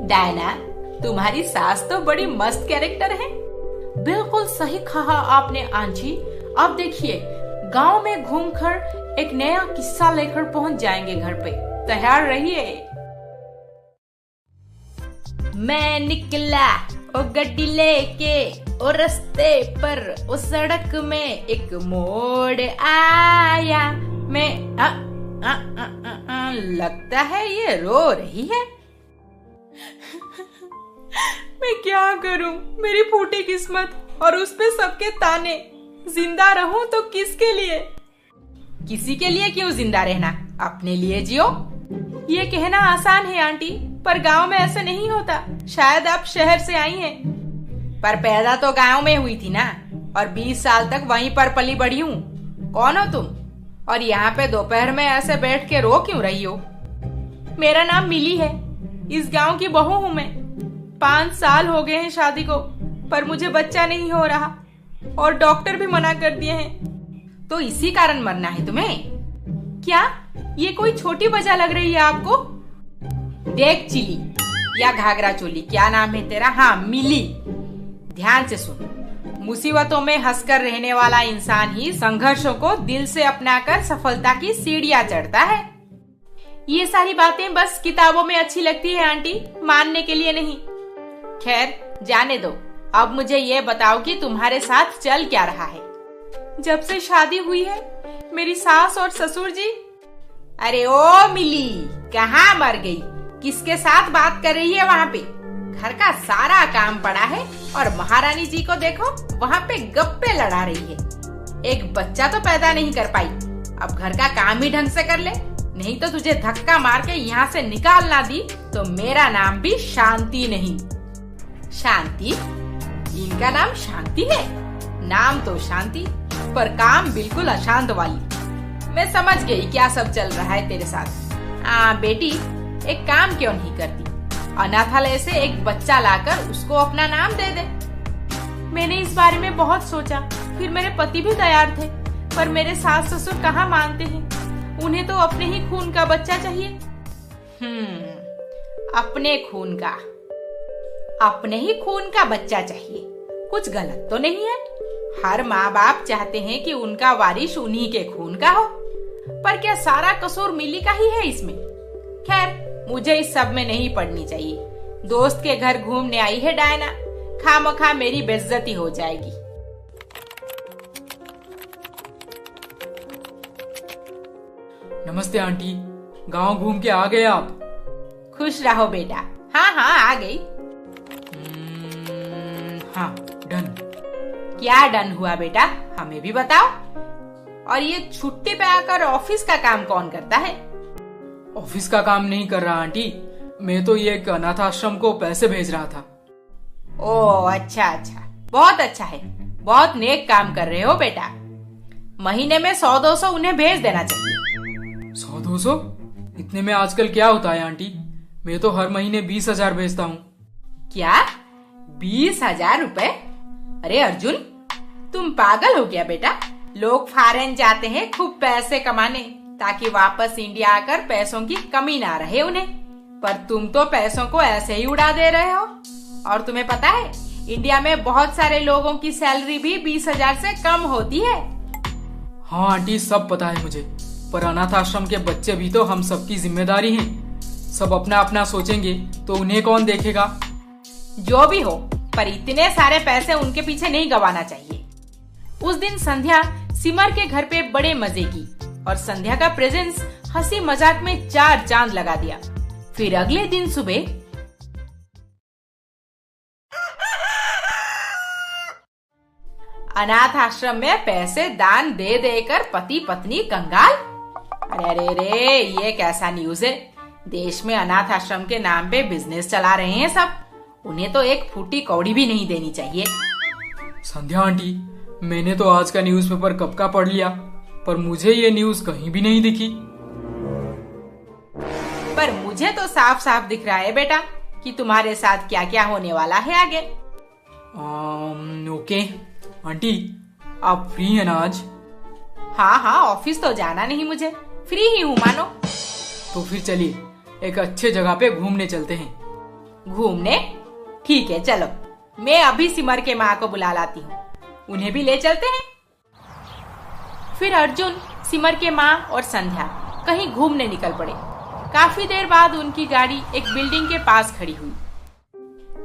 Diana, तुम्हारी सास तो बड़ी मस्त कैरेक्टर है। बिल्कुल सही कहा आपने आंटी। अब देखिए, गांव में घूमकर एक नया किस्सा लेकर पहुंच जाएंगे घर पे। तैयार रहिए। मैं निकला ओ गड्डी लेके, ओ रास्ते पर ओ सड़क में एक मोड़ आया। मैं लगता है ये रो रही है। मैं क्या करूं, मेरी फूटी किस्मत और उस पे सबके ताने। जिंदा रहूं तो किसके लिए? किसी के लिए क्यों जिंदा रहना, अपने लिए जियो। ये कहना आसान है आंटी, पर गांव में ऐसा नहीं होता। शायद आप शहर से आई हैं, पर पैदा तो गांव में हुई थी ना, और 20 साल तक वहीं पर पली बड़ी हूँ। कौन हो तुम, और यहाँ पे दोपहर में ऐसे बैठ के रो क्यों रही हो? मेरा नाम मिली है, इस गांव की बहू हूँ मैं। 5 साल हो गए हैं शादी को, पर मुझे बच्चा नहीं हो रहा और डॉक्टर भी मना कर दिए हैं। तो इसी कारण मरना है तुम्हें? क्या ये कोई छोटी वजह लग रही है आपको? देख चिली या घाघरा चोली, क्या नाम है तेरा? हाँ, मिली। ध्यान से सुन, मुसीबतों में हंसकर रहने वाला इंसान ही संघर्षों को दिल से अपनाकर सफलता की सीढ़ियां चढ़ता है। ये सारी बातें बस किताबों में अच्छी लगती है आंटी, मानने के लिए नहीं। खैर जाने दो, अब मुझे ये बताओ कि तुम्हारे साथ चल क्या रहा है? जब से शादी हुई है मेरी सास और ससुर जी। अरे ओ मिली, कहाँ मर गई? किसके साथ बात कर रही है वहाँ पे? घर का सारा काम पड़ा है और महारानी जी को देखो वहाँ पे गप्पे लड़ा रही है। एक बच्चा तो पैदा नहीं कर पाई, अब घर का काम ही ढंग से कर ले, नहीं तो तुझे धक्का मार के यहाँ से निकाल ना दी तो मेरा नाम भी शांति नहीं। शांति? इनका नाम शांति है? नाम तो शांति, पर काम बिल्कुल अशांत वाली। मैं समझ गई क्या सब चल रहा है तेरे साथ। बेटी, एक काम क्यों नहीं करती? अनाथालय से एक बच्चा लाकर उसको अपना नाम दे दे। मैंने इस बारे में बहुत सोचा, फिर मेरे पति भी तैयार थे, पर मेरे सास ससुर कहाँ मानते हैं। उन्हें तो अपने ही खून का बच्चा चाहिए। अपने खून का, अपने ही खून का बच्चा चाहिए, कुछ गलत तो नहीं है। हर माँ बाप चाहते हैं कि उनका वारिस उन्हीं के खून का हो, पर क्या सारा कसूर मिली का ही है इसमें? खैर, मुझे इस सब में नहीं पड़नी चाहिए। दोस्त के घर घूमने आई है डायना, खामखा मेरी बेइज्जती हो जाएगी। नमस्ते आंटी, गांव घूम के आ गए आप? खुश रहो बेटा। हाँ हाँ, आ गई। हाँ, डन। क्या डन हुआ बेटा, हमें भी बताओ। और ये छुट्टी पे आकर ऑफिस का काम कौन करता है? ऑफिस का काम नहीं कर रहा आंटी, मैं तो ये एक अनाथ आश्रम को पैसे भेज रहा था। ओह अच्छा अच्छा, बहुत अच्छा है, बहुत नेक काम कर रहे हो बेटा। महीने में 100-200 उन्हें भेज देना चाहिए। 100-200? इतने में आजकल क्या होता है आंटी? मैं तो हर महीने 20,000 भेजता हूँ। क्या 20,000 रुपए? अरे अर्जुन, तुम पागल हो क्या बेटा? लोग फॉरेन जाते हैं खूब पैसे कमाने, ताकि वापस इंडिया आकर पैसों की कमी ना रहे उन्हें, पर तुम तो पैसों को ऐसे ही उड़ा दे रहे हो। और तुम्हें पता है, इंडिया में बहुत सारे लोगों की सैलरी भी 20,000 से कम होती है। हाँ आंटी, सब पता है मुझे, पर अनाथ आश्रम के बच्चे भी तो हम सबकी जिम्मेदारी हैं। सब अपना अपना सोचेंगे तो उन्हें कौन देखेगा? जो भी हो, पर इतने सारे पैसे उनके पीछे नहीं गवाना चाहिए। उस दिन संध्या सिमर के घर पे बड़े मजे की, और संध्या का प्रेजेंस हंसी मजाक में 4 चांद लगा दिया। फिर अगले दिन सुबह अनाथ आश्रम में पैसे दान दे देकर पति पत्नी कंगाल। अरे अरे अरे, ये कैसा न्यूज है? देश में अनाथ आश्रम के नाम पे बिजनेस चला रहे हैं सब, उन्हें तो एक फूटी कौड़ी भी नहीं देनी चाहिए। संध्या आंटी, मैंने तो आज का न्यूज़पेपर कब का पढ़ लिया, पर मुझे ये न्यूज कहीं भी नहीं दिखी। पर मुझे तो साफ साफ दिख रहा है बेटा कि तुम्हारे साथ क्या क्या होने वाला है आगे। ओके आंटी, आप फ्री हैं ना आज? हाँ हाँ, ऑफिस तो जाना नहीं मुझे, फ्री ही हूँ मानो। तो फिर चलिए, एक अच्छे जगह पे घूमने चलते हैं। घूमने? ठीक है चलो, मैं अभी सिमर के माँ को बुला लाती हूँ, उन्हें भी ले चलते हैं। फिर अर्जुन, सिमर के माँ और संध्या कहीं घूमने निकल पड़े। काफी देर बाद उनकी गाड़ी एक बिल्डिंग के पास खड़ी हुई।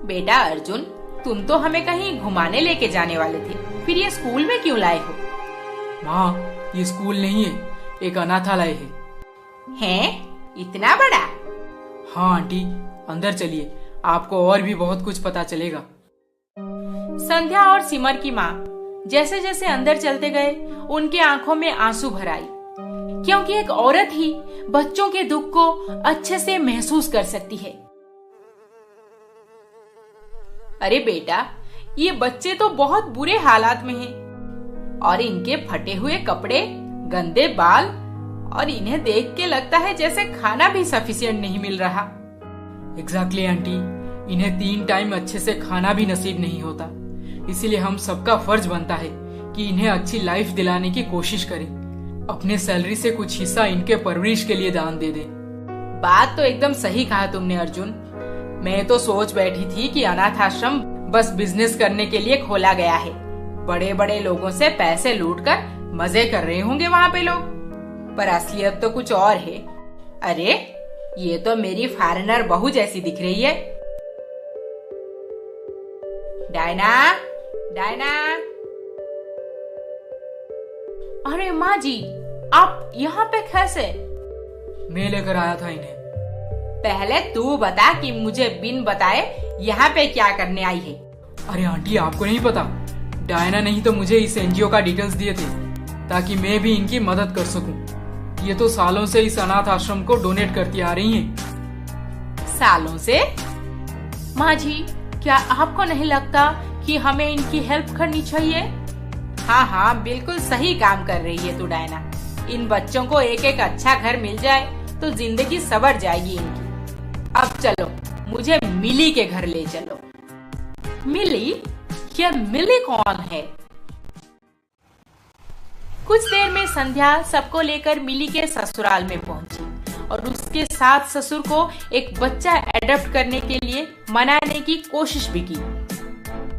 बेटा अर्जुन, तुम तो हमें कहीं घुमाने लेके जाने वाले थे, फिर ये स्कूल में क्यों लाए हो? माँ, ये स्कूल नहीं है, एक अनाथालय है। हैं? इतना बड़ा? हाँ आंटी, अंदर चलिए, आपको और भी बहुत कुछ पता चलेगा। संध्या और सिमर की माँ जैसे जैसे अंदर चलते गए, उनके आंखों में आंसू भर आई, क्योंकि एक औरत ही बच्चों के दुख को अच्छे से महसूस कर सकती है। अरे बेटा, ये बच्चे तो बहुत बुरे हालात में हैं और इनके फटे हुए कपड़े, गंदे बाल, और इन्हें देख के लगता है जैसे खाना भी सफिशिएंट नहीं मिल रहा। एग्जैक्टली आंटी, इन्हें 3 टाइम अच्छे से खाना भी नसीब नहीं होता, इसीलिए हम सबका फर्ज बनता है कि इन्हें अच्छी लाइफ दिलाने की कोशिश करें। अपने सैलरी से कुछ हिस्सा इनके परवरिश के लिए दान दे दें। बात तो एकदम सही कहा तुमने अर्जुन। मैं तो सोच बैठी थी कि अनाथ आश्रम बस बिजनेस करने के लिए खोला गया है, बड़े बड़े लोगों से पैसे लूटकर मजे कर रहे होंगे वहाँ पे लोग, पर असलियत तो कुछ और है। अरे, ये तो मेरी फॉरेनर बहू जैसी दिख रही है। Diana, Diana. अरे माँ जी, आप यहाँ पे कैसे? मैं लेकर आया था इन्हें। पहले तू बता कि मुझे बिन बताए यहाँ पे क्या करने आई है। अरे आंटी, आपको नहीं पता? डायना नहीं तो मुझे इस एनजीओ का डिटेल्स दिए थे ताकि मैं भी इनकी मदद कर सकूं। ये तो सालों से इस अनाथ आश्रम को डोनेट करती आ रही हैं। सालों से? माँ जी, क्या आपको नहीं लगता कि हमें इनकी हेल्प करनी चाहिए? हाँ हाँ, बिल्कुल सही काम कर रही है तू डायना। इन बच्चों को एक एक अच्छा घर मिल जाए तो जिंदगी संवर जाएगी इनकी। अब चलो, मुझे मिली के घर ले चलो। मिली? ये मिली कौन है? कुछ देर में संध्या सबको लेकर मिली के ससुराल में पहुंची और उसके साथ ससुर को एक बच्चा एडॉप्ट करने के लिए मनाने की कोशिश भी की।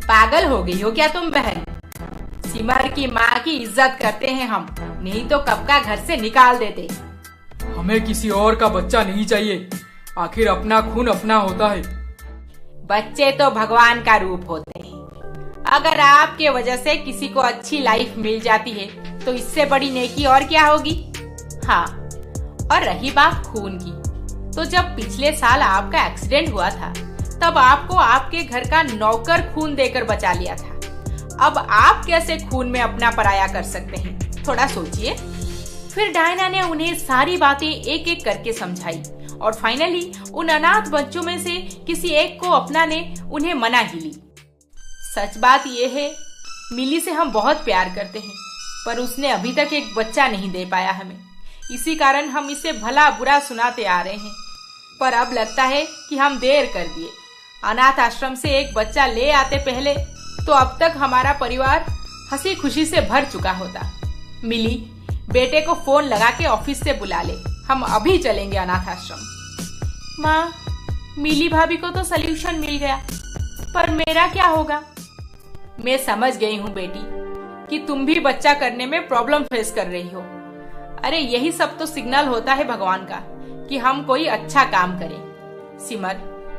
पागल हो गई हो क्या तुम बहन? सिमर की माँ की इज्जत करते हैं हम, नहीं तो कब का घर से निकाल देते। हमें किसी और का बच्चा नहीं चाहिए, आखिर अपना खून अपना होता है। बच्चे तो भगवान का रूप होते हैं। अगर आपके वजह से किसी को अच्छी लाइफ मिल जाती है तो इससे बड़ी नेकी और क्या होगी। हाँ, और रही बात खून की, तो जब पिछले साल आपका एक्सीडेंट हुआ था तब आपको आपके घर का नौकर खून देकर बचा लिया था। अब आप कैसे खून में अपना पराया कर सकते हैं, थोड़ा सोचिए। फिर डायना ने उन्हें सारी बातें एक एक करके समझाई और फाइनली उन अनाथ बच्चों में से किसी एक को अपनाने उन्हें मना ही ली। सच बात यह है, मिली से हम बहुत प्यार करते हैं, पर उसने अभी तक एक बच्चा नहीं दे पाया हमें। इसी कारण हम इसे भला बुरा सुनाते आ रहे हैं, पर अब लगता है कि हम देर कर दिए। अनाथ आश्रम से एक बच्चा ले आते पहले तो अब तक हमारा परिवार हंसी खुशी से भर चुका होता। मिली, बेटे को फोन लगा के ऑफिस से बुला ले, हम अभी चलेंगे अनाथ आश्रम। माँ, मिली भाभी को तो सल्यूशन मिल गया, पर मेरा क्या होगा? मैं समझ गई हूँ बेटी कि तुम भी बच्चा करने में प्रॉब्लम फेस कर रही हो। अरे यही सब तो सिग्नल होता है भगवान का कि हम कोई अच्छा काम करें। सिमर,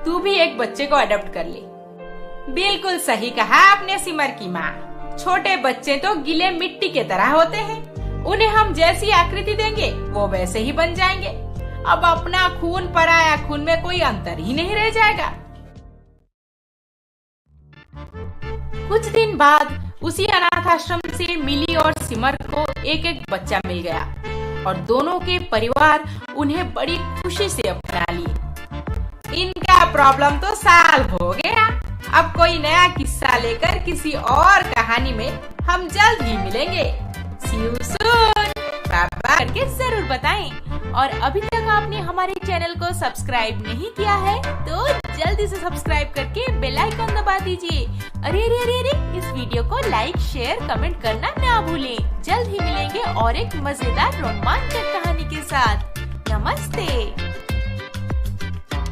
तू भी एक बच्चे को अडॉप्ट कर ले। बिल्कुल सही कहा आपने सिमर की माँ। छोटे बच्चे तो गीले मिट्टी के तरह होते हैं, उन्हें हम जैसी आकृति देंगे वो वैसे ही बन जाएंगे। अब अपना खून पराया खून में कोई अंतर ही नहीं रह जाएगा। कुछ दिन बाद उसी अनाथ आश्रम से मिली और सिमर को एक एक बच्चा मिल गया और दोनों के परिवार उन्हें बड़ी खुशी से अपना लिए। इनका प्रॉब्लम तो सॉल्व हो गया। अब कोई नया किस्सा लेकर किसी और कहानी में हम जल्द ही मिलेंगे। See you soon। बाबा करके जरूर बताएं और अभी तक आपने हमारे चैनल को सब्सक्राइब नहीं किया है तो जल्दी से सब्सक्राइब करके बेल आइकन दबा दीजिए। अरे अरे अरे अरे, इस वीडियो को लाइक, शेयर, कमेंट करना ना भूलें। जल्द ही मिलेंगे और एक मजेदार रोमांचक कहानी के साथ। नमस्ते।